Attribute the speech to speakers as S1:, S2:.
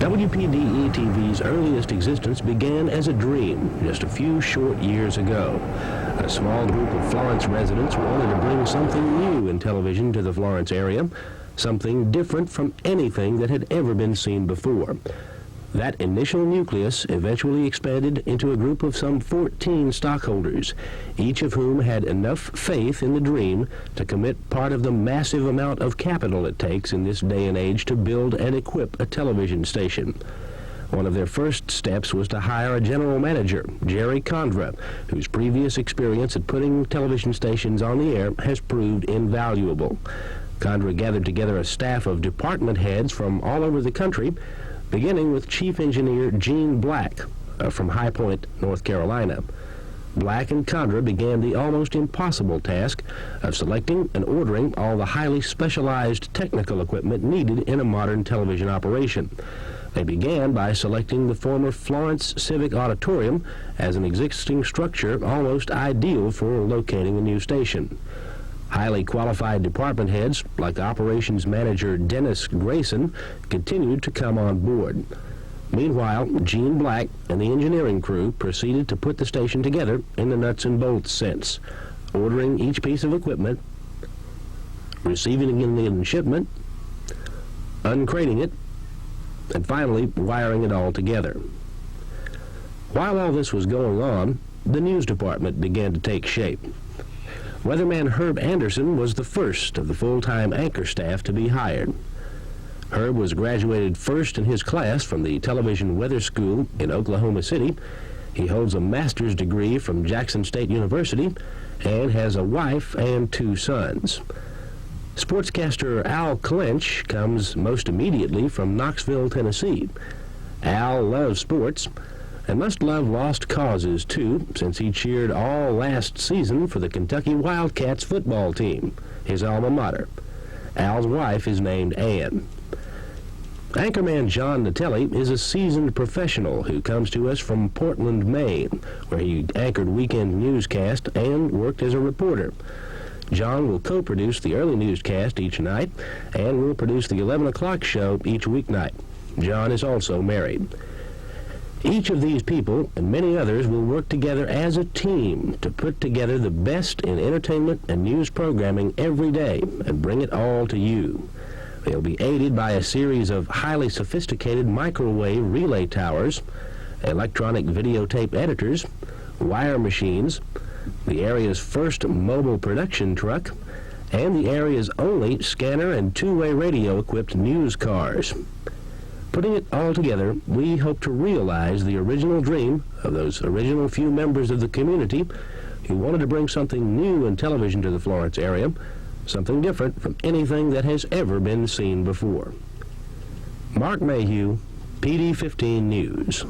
S1: WPDE TV's earliest existence began as a dream just a few short years ago. A small group of Florence residents wanted to bring something new in television to the Florence area, something different from anything that had ever been seen before. That initial nucleus eventually expanded into a group of some 14 stockholders, each of whom had enough faith in the dream to commit part of the massive amount of capital it takes in this day and age to build and equip a television station. One of their first steps was to hire a general manager, Jerry Condra, whose previous experience at putting television stations on the air has proved invaluable. Condra gathered together a staff of department heads from all over the country, beginning with Chief Engineer Gene Black from High Point, North Carolina. Black and Condra began the almost impossible task of selecting and ordering all the highly specialized technical equipment needed in a modern television operation. They began by selecting the former Florence Civic Auditorium as an existing structure almost ideal for locating a new station. Highly qualified department heads, like Operations Manager Dennis Grayson, continued to come on board. Meanwhile, Gene Black and the engineering crew proceeded to put the station together in the nuts and bolts sense, ordering each piece of equipment, receiving it in shipment, uncrating it, and finally wiring it all together. While all this was going on, the news department began to take shape. Weatherman Herb Anderson was the first of the full-time anchor staff to be hired. Herb was graduated first in his class from the Television Weather School in Oklahoma City. He holds a master's degree from Jackson State University and has a wife and 2 sons. Sportscaster Al Clinch comes most immediately from Knoxville, Tennessee. Al loves sports and must love lost causes, too, since he cheered all last season for the Kentucky Wildcats football team, his alma mater. Al's wife is named Ann. Anchorman John Natelli is a seasoned professional who comes to us from Portland, Maine, where he anchored weekend newscast and worked as a reporter. John will co-produce the early newscast each night and will produce the 11 o'clock show each weeknight. John is also married. Each of these people and many others will work together as a team to put together the best in entertainment and news programming every day and bring it all to you. They'll be aided by a series of highly sophisticated microwave relay towers, electronic videotape editors, wire machines, the area's first mobile production truck, and the area's only scanner and two-way radio-equipped news cars. Putting it all together, we hope to realize the original dream of those original few members of the community who wanted to bring something new in television to the Florence area, something different from anything that has ever been seen before. Mark Mayhew, PD 15 News.